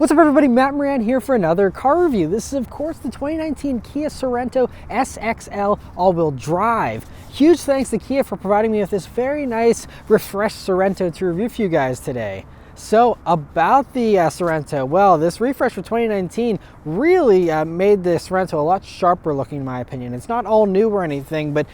What's up everybody, Matt Maran here for another car review. This is of course the 2019 Kia Sorento SXL all-wheel drive. Huge thanks to Kia for providing me with this very nice refreshed Sorento to review for you guys today. So about the Sorento, well, this refresh for 2019 really made the Sorento a lot sharper looking in my opinion. It's not all new or anything, but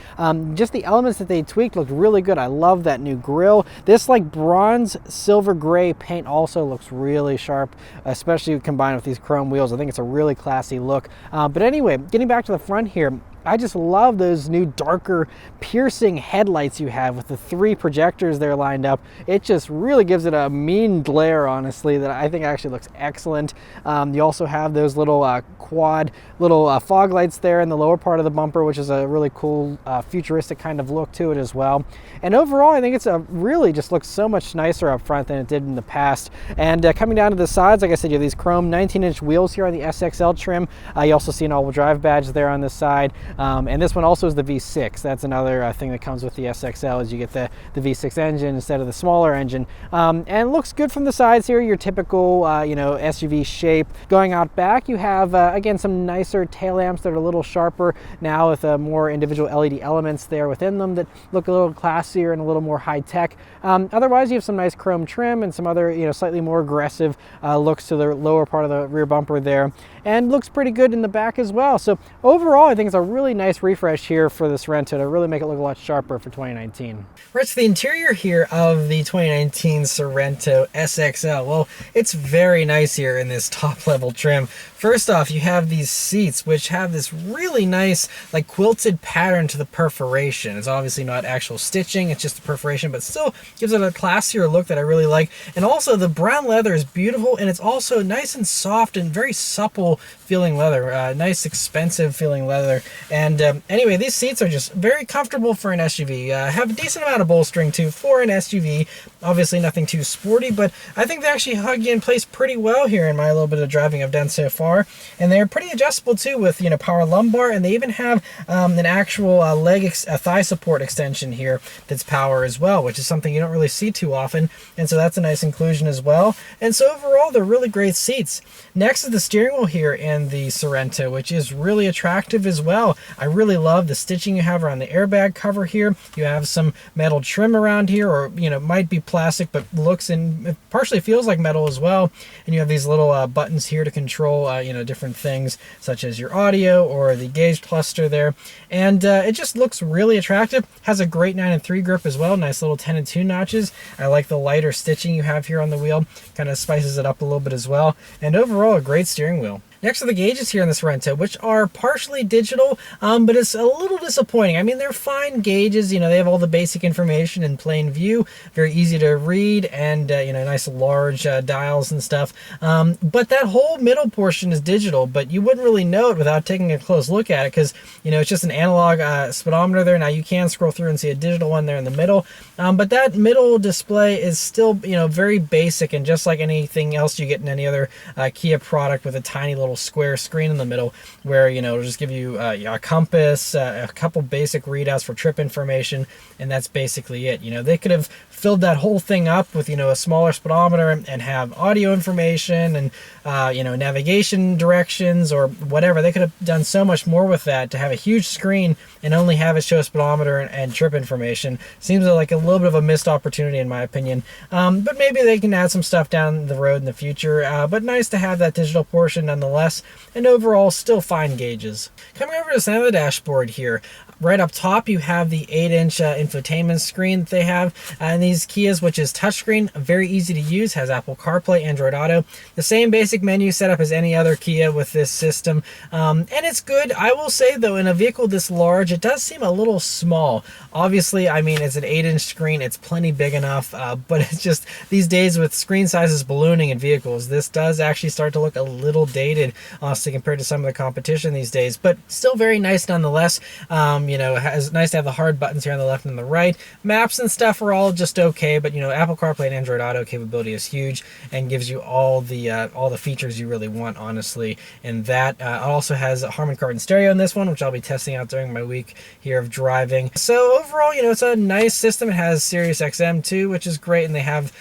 just the elements that they tweaked looked really good. I love that new grille. This like bronze silver gray paint also looks really sharp, especially combined with these chrome wheels. I think it's a really classy look. But anyway, getting back to the front here, I just love those new darker piercing headlights you have with the 3 projectors there lined up. It just really gives it a mean glare, honestly, that I think actually looks excellent. You also have those little quad fog lights there in the lower part of the bumper, which is a really cool futuristic kind of look to it as well. And overall, I think it's really just looks so much nicer up front than it did in the past. And coming down to the sides, like I said, you have these chrome 19-inch wheels here on the SXL trim. You also see an all-wheel drive badge there on this side. And this one also is the V6. That's another thing that comes with the SXL, is you get the V6 engine instead of the smaller engine. And it looks good from the sides here, your typical SUV shape. Going out back, you have again some nicer tail lamps that are a little sharper now with more individual LED elements there within them that look a little classier and a little more high tech. Otherwise, you have some nice chrome trim and some other slightly more aggressive looks to the lower part of the rear bumper there, and looks pretty good in the back as well. So overall, I think it's a really nice refresh here for this Sorento to really make it look a lot sharper for 2019. Right, so the interior here of the 2019 Sorento SXL, well, it's very nice here in this top level trim. First off, you have these seats which have this really nice like quilted pattern to the perforation. It's obviously not actual stitching, it's just the perforation, but still gives it a classier look that I really like. And also the brown leather is beautiful, and it's also nice and soft and very supple feeling leather, nice expensive feeling leather. And anyway, these seats are just very comfortable for an SUV. Have a decent amount of bolstering too for an SUV. Obviously nothing too sporty, but I think they actually hug you in place pretty well here in my little bit of driving I've done so far. And they're pretty adjustable too with power lumbar, and they even have an actual thigh support extension here that's power as well, which is something you don't really see too often. And so that's a nice inclusion as well. And so overall, they're really great seats. Next is the steering wheel here in the Sorento, which is really attractive as well. I really love the stitching you have around the airbag cover here. You have some metal trim around here, or might be plastic, but looks and it partially feels like metal as well. And you have these little buttons here to control different things such as your audio or the gauge cluster there. And it just looks really attractive. Has a great 9-3 grip as well. Nice little 10-2 notches. I like the lighter stitching you have here on the wheel. Kind of spices it up a little bit as well. And overall, a great steering wheel. Next are the gauges here in the Sorento, which are partially digital, but it's a little disappointing. I mean, they're fine gauges. They have all the basic information in plain view, very easy to read, and nice large dials and stuff. But that whole middle portion is digital, but you wouldn't really know it without taking a close look at it, because it's just an analog speedometer there. Now you can scroll through and see a digital one there in the middle, but that middle display is still very basic, and just like anything else you get in any other Kia product, with a tiny little square screen in the middle where it'll just give you a compass, a couple basic readouts for trip information, and that's basically it. They could have filled that whole thing up with a smaller speedometer and have audio information and navigation directions or whatever. They could have done so much more with that. To have a huge screen and only have it show speedometer and trip information seems like a little bit of a missed opportunity in my opinion. But maybe they can add some stuff down the road in the future, but nice to have that digital portion nonetheless. And overall, still fine gauges. Coming over to the center of the dashboard here, right up top, you have the 8-inch infotainment screen that they have in these Kias, which is touchscreen, very easy to use, has Apple CarPlay, Android Auto, the same basic menu setup as any other Kia with this system, and it's good. I will say though, in a vehicle this large, it does seem a little small. Obviously, I mean, it's an 8-inch screen, it's plenty big enough, but it's just these days with screen sizes ballooning in vehicles, this does actually start to look a little dated, honestly, compared to some of the competition these days, but still very nice nonetheless. It's nice to have the hard buttons here on the left and the right. Maps and stuff are all just okay, but Apple CarPlay and Android Auto capability is huge and gives you all the features you really want, honestly. And that also has a Harman Kardon stereo in this one, which I'll be testing out during my week here of driving. So overall, it's a nice system. It has Sirius XM too, which is great, and they have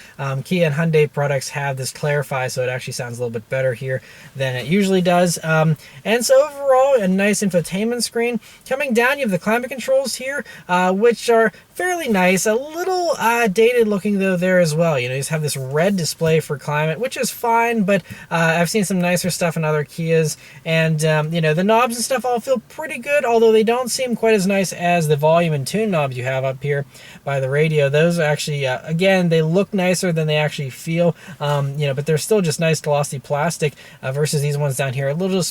Kia and Hyundai products have this Clarify, so it actually sounds a little bit better here than it usually does. And so overall, a nice infotainment screen. Coming down, you have the climate controls here, which are fairly nice. A little dated looking though there as well. You just have this red display for climate, which is fine, but I've seen some nicer stuff in other Kias, and the knobs and stuff all feel pretty good, although they don't seem quite as nice as the volume and tune knobs you have up here by the radio. Those are actually, again, they look nicer than they actually feel, but they're still just nice glossy plastic versus these ones down here. A little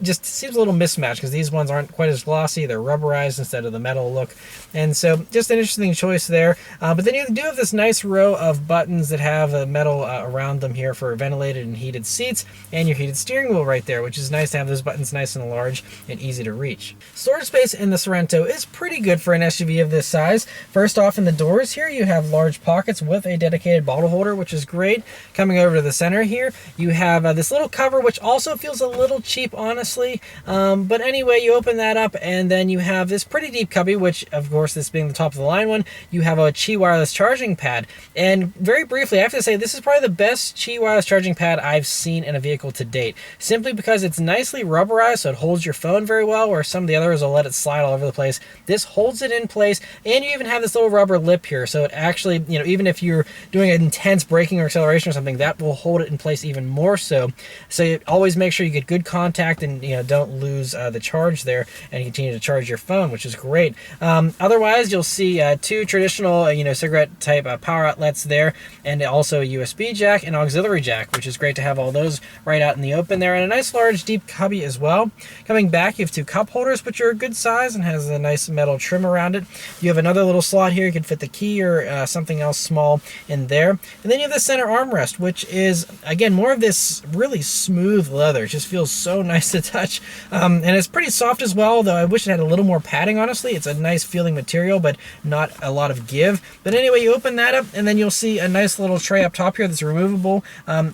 just seems a little mismatched because these ones aren't quite as glossy. They're rubberized instead of the metal look, and so just an interesting choice there. But then you do have this nice row of buttons that have a metal around them here for ventilated and heated seats, and your heated steering wheel right there, which is nice to have those buttons nice and large and easy to reach. Storage space in the Sorento is pretty good for an SUV of this size. First off, in the doors here, you have large pockets with a dedicated bottle holder, which is great. Coming over to the center here, you have this little cover, which also feels a little cheap, honestly. But anyway, you open that up, and then you have this pretty deep cubby, which, of course, this being the top of the line one, you have a Qi wireless charging pad. And very briefly, I have to say, this is probably the best Qi wireless charging pad I've seen in a vehicle to date, simply because it's nicely rubberized, so it holds your phone very well, where some of the others will let it slide all over the place. This holds it in place, and you even have this little rubber lip here, so it actually, even if you're doing an intense braking or acceleration or something, that will hold it in place even more so. So you always make sure you get good contact and don't lose the charge there, and continue to charge your phone, which is great. Otherwise, you'll see two traditional cigarette type power outlets there, and also a USB jack and auxiliary jack, which is great to have all those right out in the open there, and a nice large deep cubby as well. Coming back, you have two cup holders, which are a good size and has a nice metal trim around it. You have another little slot here. You can fit the key or something else small in there. And then you have the center armrest, which is, again, more of this really smooth leather. It just feels so nice to touch. And it's pretty soft as well, though I wish it had a little more padding, honestly. It's a nice feeling material, but not a lot of give. But anyway, you open that up, and then you'll see a nice little tray up top here that's removable.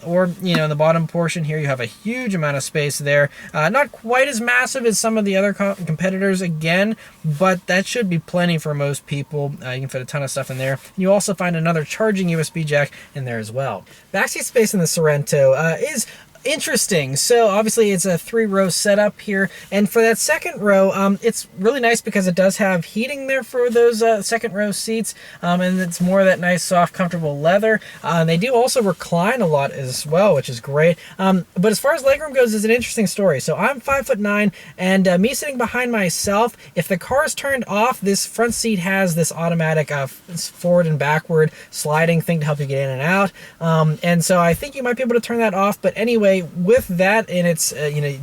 Or, in the bottom portion here, you have a huge amount of space there. Not quite as massive as some of the other competitors, again, but that should be plenty for most people. You can fit a ton of stuff in there. You also find another charging USB jack in there as well. Backseat space in the Sorento is interesting. So obviously it's a 3-row setup here, and for that second row, it's really nice because it does have heating there for those second row seats, and it's more of that nice soft comfortable leather. They do also recline a lot as well, which is great. But as far as legroom goes, it's an interesting story. So I'm 5'9", and me sitting behind myself, if the car is turned off, this front seat has this automatic forward and backward sliding thing to help you get in and out, and so I think you might be able to turn that off. But anyway, with that and it's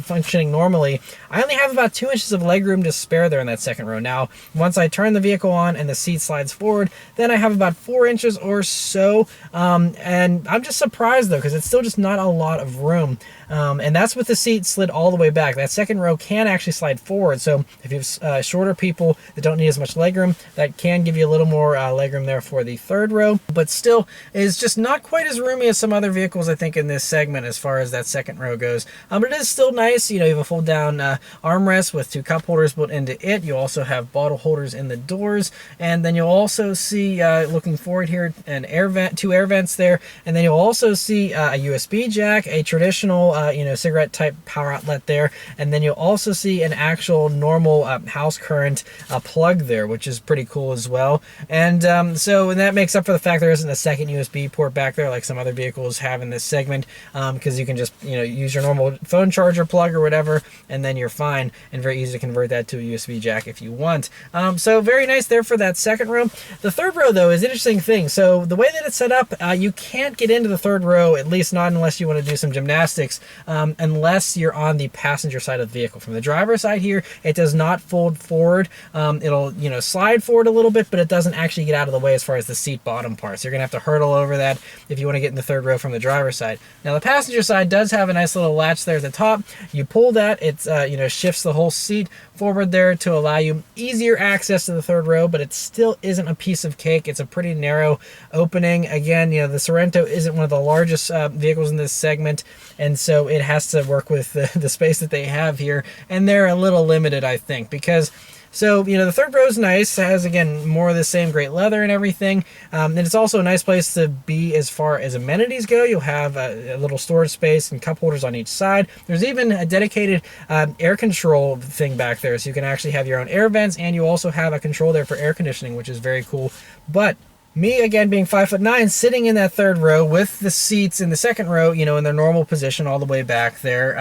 functioning normally, I only have about 2 inches of legroom to spare there in that second row. Now, once I turn the vehicle on and the seat slides forward, then I have about 4 inches or so, and I'm just surprised though, because it's still just not a lot of room. And that's with the seat slid all the way back. That second row can actually slide forward, so if you have shorter people that don't need as much legroom, that can give you a little more legroom there for the third row, but still is just not quite as roomy as some other vehicles, I think, in this segment as far as that second row goes. But it is still nice. You have a fold down armrest with 2 cup holders built into it. You also have bottle holders in the doors, and then you'll also see, looking forward here, an air vent, 2 air vents there, and then you'll also see a USB jack, a traditional cigarette type power outlet there, and then you'll also see an actual normal house current plug there, which is pretty cool as well. And so that makes up for the fact there isn't a second USB port back there like some other vehicles have in this segment, because you can just use your normal phone charger plug or whatever, and then you're fine, and very easy to convert that to a USB jack if you want. So very nice there for that second row. The third row though is an interesting thing. So the way that it's set up, you can't get into the third row, at least not unless you want to do some gymnastics, unless you're on the passenger side of the vehicle. From the driver's side here, it does not fold forward. It'll slide forward a little bit, but it doesn't actually get out of the way as far as the seat bottom part. So you're gonna have to hurdle over that if you want to get in the third row from the driver's side. Now the passenger side does have a nice little latch there at the top. You pull that, it's you know, shifts the whole seat forward there to allow you easier access to the third row, but it still isn't a piece of cake. It's a pretty narrow opening. Again, you know, the Sorento isn't one of the largest vehicles in this segment, and so it has to work with the space that they have here, and they're a little limited, I think, because so, you know, the third row is nice. It has, again, more of the same great leather and everything. And it's also a nice place to be as far as amenities go. You'll have a little storage space and cup holders on each side. There's even a dedicated air control thing back there. So you can actually have your own air vents, and you also have a control there for air conditioning, which is very cool. But me, again, being 5'9", sitting in that third row with the seats in the second row, you know, in their normal position all the way back there,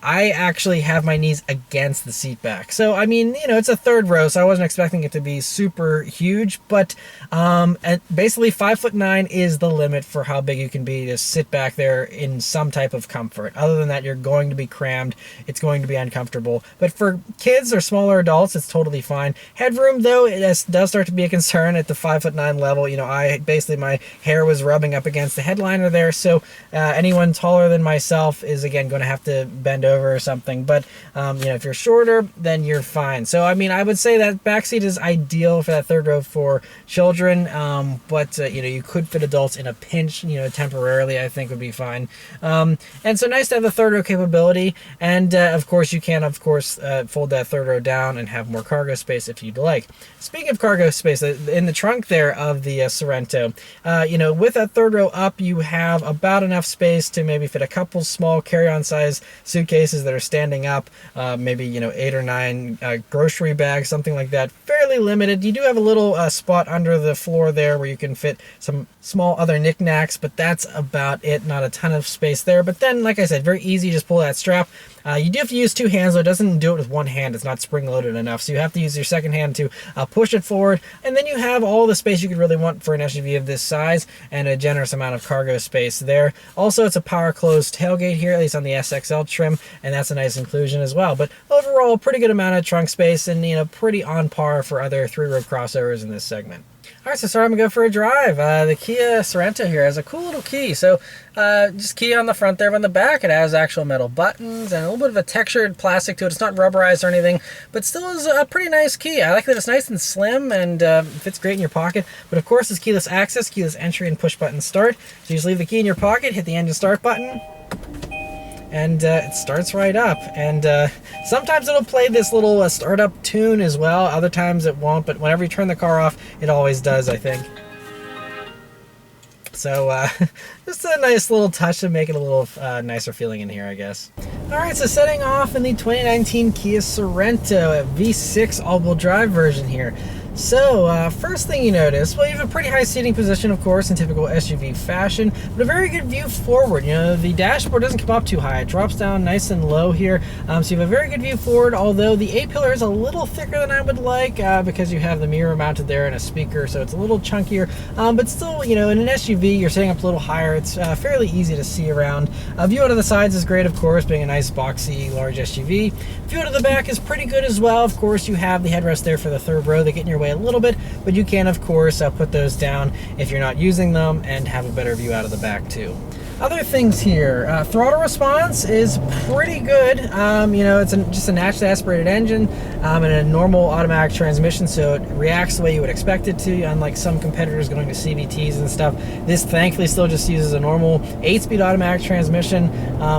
I actually have my knees against the seat back. So, I mean, you know, it's a third row, so I wasn't expecting it to be super huge, but basically 5'9" is the limit for how big you can be to sit back there in some type of comfort. Other than that, you're going to be crammed. It's going to be uncomfortable. But for kids or smaller adults, it's totally fine. Headroom, though, it does start to be a concern at the 5'9" level. You know, my hair was rubbing up against the headliner there, so anyone taller than myself is, again, going to have to bend over or something. But you know, if you're shorter, then you're fine. So, I mean, I would say that backseat is ideal for that third row for children, but you know, you could fit adults in a pinch, you know, temporarily, I think would be fine. And so nice to have the third row capability, and of course, you can, fold that third row down and have more cargo space if you'd like. Speaking of cargo space, in the trunk there of the Sorento, you know, with that third row up, you have about enough space to maybe fit a couple small carry-on size suitcases that are standing up, maybe, you know, 8 or 9 grocery bags, something like that. Fairly limited. You do have a little spot under the floor there where you can fit some small other knickknacks, but that's about it. Not a ton of space there. But then, like I said, very easy. Just pull that strap. You do have to use 2 hands, though. It doesn't do it with 1 hand. It's not spring-loaded enough. So you have to use your second hand to push it forward. And then you have all the space you could really want for an SUV of this size, and a generous amount of cargo space there. Also, it's a power-closed tailgate here, at least on the SXL trim, and that's a nice inclusion as well. But overall, pretty good amount of trunk space, and, you know, pretty on par for other 3-row crossovers in this segment. All right, so sorry, I'm gonna go for a drive. The Kia Sorento here has a cool little key. So just key on the front there, but on the back it has actual metal buttons and a little bit of a textured plastic to it. It's not rubberized or anything, but still is a pretty nice key. I like that it's nice and slim and fits great in your pocket. But of course, it's keyless access, keyless entry, and push button start. So you just leave the key in your pocket, hit the engine start button, and it starts right up. And sometimes it'll play this little startup tune as well. Other times it won't, but whenever you turn the car off, it always does, I think. So just a nice little touch to make it a little nicer feeling in here, I guess. All right, so setting off in the 2019 Kia Sorento, a V6 all-wheel drive version here. So, first thing you notice, well, you have a pretty high seating position, of course, in typical SUV fashion, but a very good view forward. You know, the dashboard doesn't come up too high. It drops down nice and low here, so you have a very good view forward, although the A-pillar is a little thicker than I would like, because you have the mirror mounted there and a speaker, so it's a little chunkier, but still, you know, in an SUV, you're sitting up a little higher. It's fairly easy to see around. View out of the sides is great, of course, being a nice, boxy, large SUV. View out of the back is pretty good as well. Of course, you have the headrest there for the third row. They get in your way a little bit, but you can, of course, put those down if you're not using them and have a better view out of the back too. Other things here, throttle response is pretty good. You know, it's just a naturally aspirated engine and a normal automatic transmission, so it reacts the way you would expect it to, unlike some competitors going to CVTs and stuff. This thankfully still just uses a normal 8-speed automatic transmission,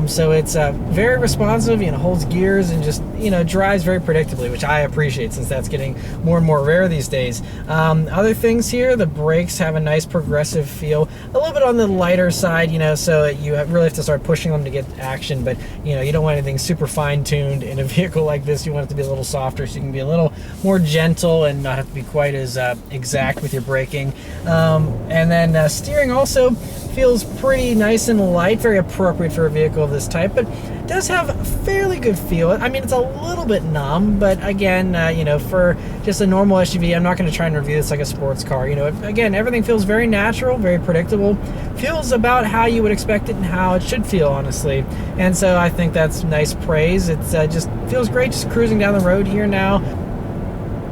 so it's very responsive, you know, holds gears and just, you know, drives very predictably, which I appreciate since that's getting more and more rare these days. Other things here, the brakes have a nice progressive feel, a little bit on the lighter side, you know, so you really have to start pushing them to get action, but you know, you don't want anything super fine-tuned in a vehicle like this. You want it to be a little softer so you can be a little more gentle and not have to be quite as exact with your braking. And then steering also feels pretty nice and light, very appropriate for a vehicle of this type, but does have a fairly good feel. I mean, it's a little bit numb, but again, you know, for just a normal SUV, I'm not going to try and review this like a sports car. You know, again, everything feels very natural, very predictable, feels about how you would expect it and how it should feel, honestly. And so I think that's nice praise. It's just feels great just cruising down the road here now.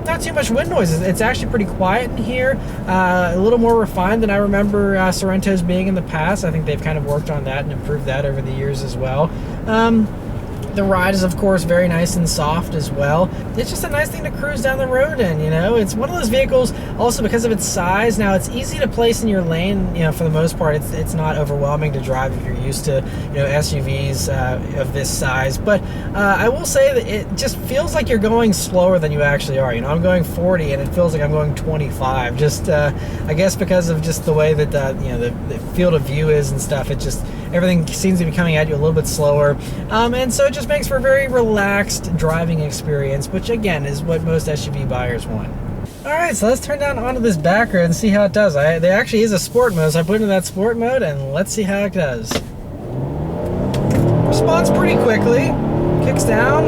not too much wind noise. It's actually pretty quiet in here, a little more refined than I remember Sorentos being in the past. I think they've kind of worked on that and improved that over the years as well. The ride is, of course, very nice and soft as well. It's just a nice thing to cruise down the road in, you know. It's one of those vehicles, also because of its size. Now, it's easy to place in your lane, you know, for the most part. It's not overwhelming to drive if you're used to, you know, SUVs of this size. But I will say that it just feels like you're going slower than you actually are. You know, I'm going 40 and it feels like I'm going 25. Just, I guess because of just the way that, you know, the field of view is and stuff. It just, everything seems to be coming at you a little bit slower. And so it just makes for a very relaxed driving experience, which again is what most SUV buyers want. All right, so let's turn down onto this back road and see how it does. There actually is a sport mode, so I put it in that sport mode and let's see how it does. Responds pretty quickly, kicks down,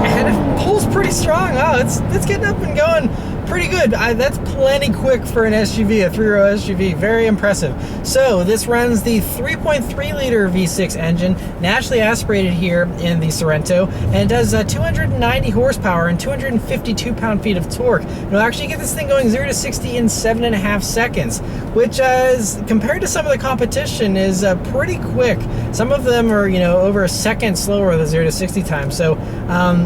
and it pulls pretty strong. Oh, it's getting up and going pretty good. That's plenty quick for an SUV, a 3-row SUV. Very impressive. So this runs the 3.3 liter V6 engine, naturally aspirated here in the Sorento, and it does 290 horsepower and 252 pound-feet of torque. It'll actually get this thing going 0 to 60 in 7.5 seconds, which is, compared to some of the competition, is pretty quick. Some of them are, you know, over a second slower than 0 to 60 time. So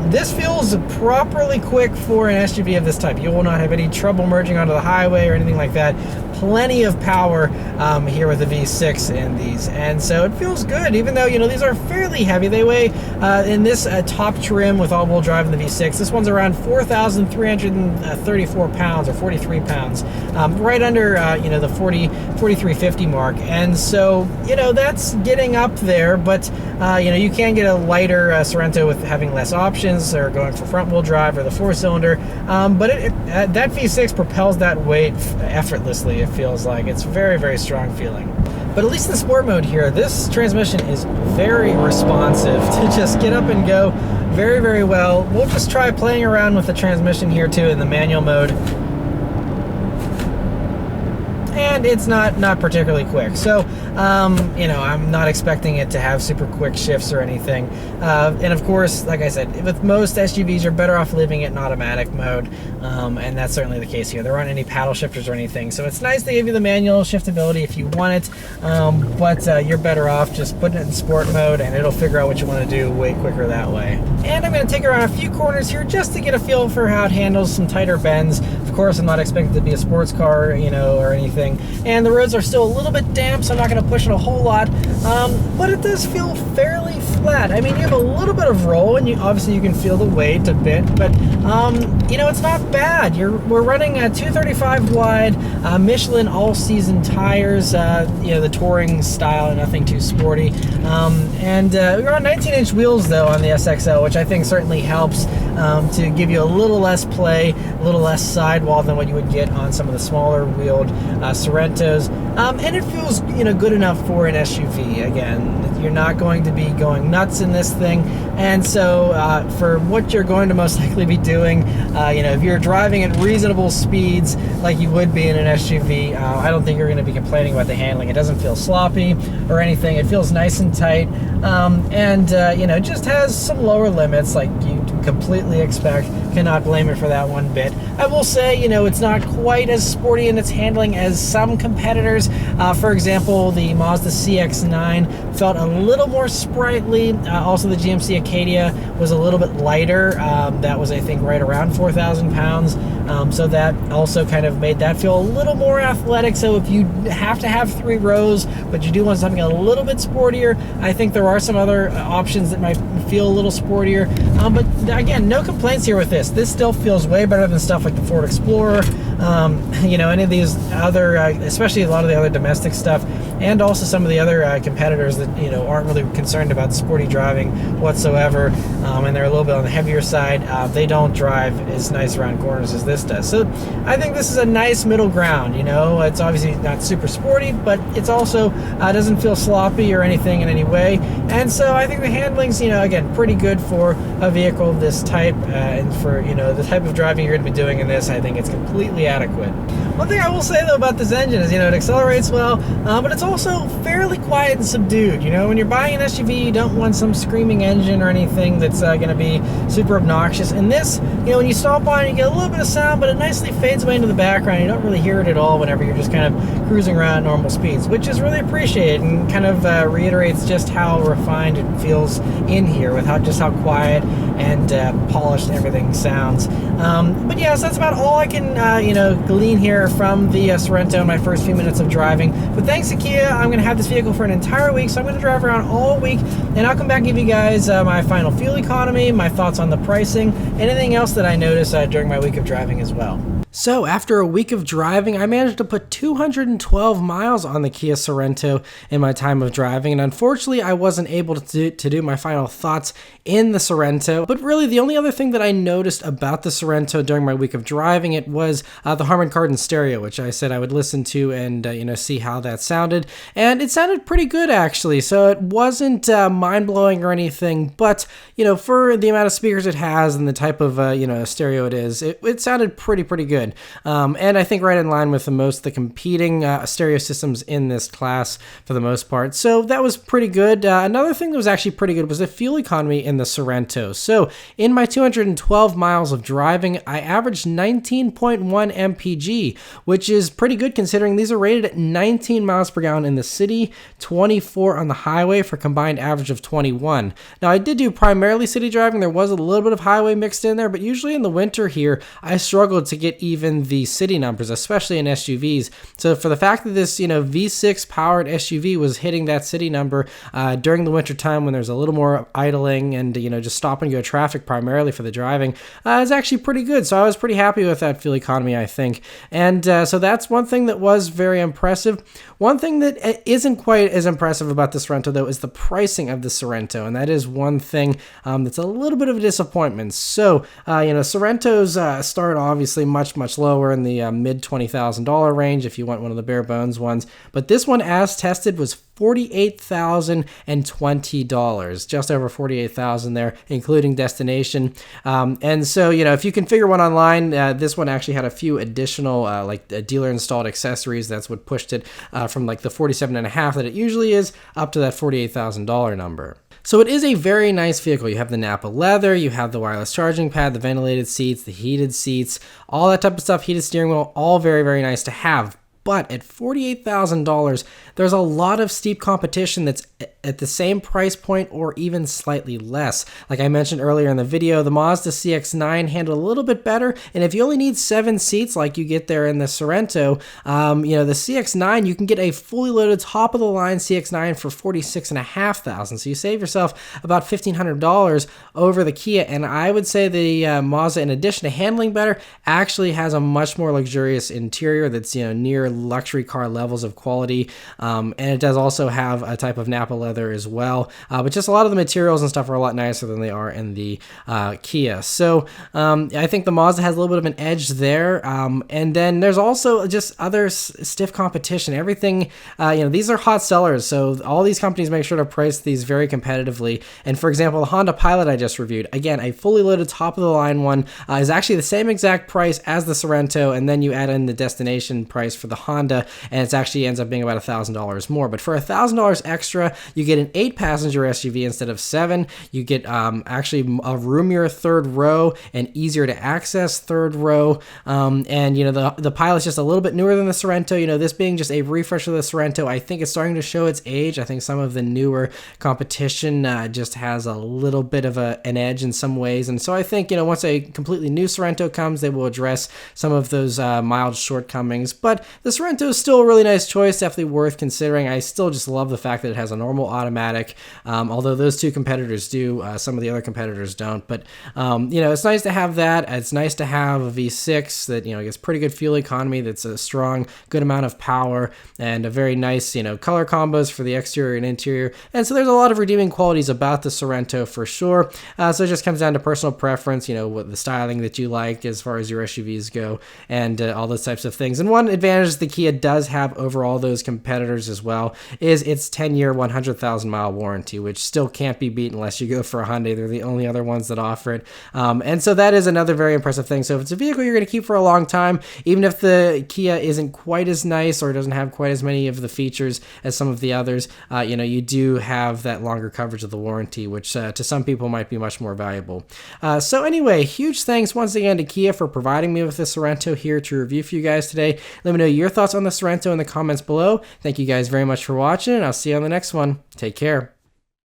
this feels properly quick for an SUV of this type. You will not have any trouble merging onto the highway or anything like that. Plenty of power here with the V6 in these, and so it feels good, even though, you know, these are fairly heavy. They weigh in this top trim with all-wheel drive in the V6. This one's around 4,334 pounds or 43 pounds, right under you know, the 4350 mark. And so, you know, that's getting up there, but you know, you can get a lighter Sorento with having less options or going for front-wheel drive or the 4-cylinder, but that V6 propels that weight effortlessly. It feels like it's very, very strong feeling. But at least in the sport mode here, this transmission is very responsive to just get up and go very, very well. We'll just try playing around with the transmission here too in the manual mode. And it's not particularly quick. So, you know, I'm not expecting it to have super quick shifts or anything. And of course, like I said, with most SUVs, you're better off leaving it in automatic mode. And that's certainly the case here. There aren't any paddle shifters or anything. So it's nice to give you the manual shiftability if you want it. But you're better off just putting it in sport mode and it'll figure out what you want to do way quicker that way. And I'm going to take around a few corners here just to get a feel for how it handles some tighter bends. Of course, I'm not expecting it to be a sports car, you know, or anything. And the roads are still a little bit damp, so I'm not going to push it a whole lot. But it does feel fairly flat. I mean, you have a little bit of roll, and obviously you can feel the weight a bit, but you know, it's not bad. We're running a 235 wide Michelin all-season tires, you know, the touring style, nothing too sporty. And we're on 19-inch wheels though on the SXL, which I think certainly helps to give you a little less play, a little less sidewall than what you would get on some of the smaller wheeled Sorentos. And it feels, you know, good enough for an SUV. Again, you're not going to be going nuts in this thing, and so for what you're going to most likely be doing, you know, if you're driving at reasonable speeds like you would be in an SUV, I don't think you're going to be complaining about the handling. It doesn't feel sloppy or anything. It feels nice and tight, and you know, just has some lower limits like you completely expect. Cannot blame it for that one bit. I will say, you know, it's not quite as sporty in its handling as some competitors. For example, the Mazda CX-9 felt a little more sprightly. Also, the GMC Acadia was a little bit lighter. That was, I think, right around 4,000 pounds. So that also kind of made that feel a little more athletic. So if you have to have 3 rows, but you do want something a little bit sportier, I think there are some other options that might feel a little sportier. But again, no complaints here with this. This still feels way better than stuff like the Ford Explorer, you know, any of these other, especially a lot of the other domestic stuff, and also some of the other competitors that, you know, aren't really concerned about sporty driving whatsoever, and they're a little bit on the heavier side. They don't drive as nice around corners as this does. So I think this is a nice middle ground. You know, it's obviously not super sporty, but it's also doesn't feel sloppy or anything in any way. And so I think the handling's, you know, again, pretty good for a vehicle of this type, and for, you know, the type of driving you're going to be doing in this. I think it's completely pretty adequate. One thing I will say though about this engine is, it accelerates well, but it's also fairly quiet and subdued. When you're buying an SUV, you don't want some screaming engine or anything that's going to be super obnoxious. And this, when you stop on it, you get a little bit of sound, but it nicely fades away into the background. You don't really hear it at all whenever you're just kind of cruising around at normal speeds, which is really appreciated and kind of reiterates just how refined it feels in here with just how quiet and polished everything sounds. But yeah, so that's about all I can, glean here from the Sorento in my first few minutes of driving. But thanks to Kia, I'm going to have this vehicle for an entire week, so I'm going to drive around all week, and I'll come back and give you guys my final fuel economy, my thoughts on the pricing, anything else that I noticed during my week of driving as well. So after a week of driving, I managed to put 212 miles on the Kia Sorento in my time of driving, and unfortunately I wasn't able to do my final thoughts in the Sorento. But really the only other thing that I noticed about the Sorento during my week of driving it was the Harman Kardon stereo, which I said I would listen to and see how that sounded, and it sounded pretty good actually. So it wasn't mind-blowing or anything, but for the amount of speakers it has and the type of stereo it is, it sounded pretty good. And I think right in line with most of the competing stereo systems in this class for the most part. So that was pretty good. Another thing that was actually pretty good was the fuel economy in the Sorento. So in my 212 miles of driving, I averaged 19.1 mpg, which is pretty good considering these are rated at 19 miles per gallon in the city, 24 on the highway for a combined average of 21. Now I did do primarily city driving. There was a little bit of highway mixed in there, but usually in the winter here, I struggled to get even the city numbers, especially in SUVs. So for the fact that this, V6 powered SUV was hitting that city number during the winter time when there's a little more idling and, just stop and go traffic primarily for the driving, is actually pretty good. So I was pretty happy with that fuel economy, I think. And so that's one thing that was very impressive. One thing that isn't quite as impressive about the Sorento, though, is the pricing of the Sorento. And that is one thing that's a little bit of a disappointment. So, Sorentos start obviously much lower in the mid $20,000 range if you want one of the bare bones ones. But this one, as tested, was $48,020, just over $48,000 there, including destination. And so, if you configure one online, this one actually had a few additional dealer installed accessories. That's what pushed it from like the $47,500 that it usually is up to that $48,000 number. So it is a very nice vehicle. You have the Nappa leather, you have the wireless charging pad, the ventilated seats, the heated seats, all that type of stuff, heated steering wheel, all very nice to have. But at $48,000, there's a lot of steep competition that's at the same price point or even slightly less. Like I mentioned earlier in the video, the Mazda CX-9 handled a little bit better, and if you only need 7 seats like you get there in the Sorento, the CX-9, you can get a fully loaded top-of-the-line CX-9 for $46,500. So you save yourself about $1,500 over the Kia, and I would say the Mazda, in addition to handling better, actually has a much more luxurious interior that's near luxury car levels of quality, and it does also have a type of Nappa leather as well, but just a lot of the materials and stuff are a lot nicer than they are in the Kia. So I think the Mazda has a little bit of an edge there, and then there's also just other stiff competition. Everything, these are hot sellers, so all these companies make sure to price these very competitively. And for example, the Honda Pilot I just reviewed, again, a fully loaded top-of-the-line one, is actually the same exact price as the Sorento, and then you add in the destination price for the Honda, and it actually ends up being about $1,000 more. But for $1,000 extra, you get an 8-passenger SUV instead of 7. You get actually a roomier third row, an easier to access third row, and the Pilot's just a little bit newer than the Sorento. This being just a refresh of the Sorento, I think it's starting to show its age. I think some of the newer competition just has a little bit of an edge in some ways, and so I think once a completely new Sorento comes, they will address some of those mild shortcomings. But the Sorento is still a really nice choice, definitely worth considering. I still just love the fact that it has a normal automatic, although those two competitors do, some of the other competitors don't. But it's nice to have that. It's nice to have a V6 that gets pretty good fuel economy, that's a strong, good amount of power, and a very nice color combos for the exterior and interior. And so there's a lot of redeeming qualities about the Sorento for sure. So it just comes down to personal preference, what the styling that you like as far as your SUVs go, and all those types of things. And one advantage the Kia does have over all those competitors as well is its 10-year, 100,000 mile warranty, which still can't be beat unless you go for a Hyundai. They're the only other ones that offer it. And so that is another very impressive thing. So if it's a vehicle you're going to keep for a long time, even if the Kia isn't quite as nice or doesn't have quite as many of the features as some of the others, you do have that longer coverage of the warranty, which to some people might be much more valuable. So anyway, huge thanks once again to Kia for providing me with the Sorento here to review for you guys today. Let me know your thoughts on the Sorento in the comments below. Thank you guys very much for watching, and I'll see you on the next one. Take care.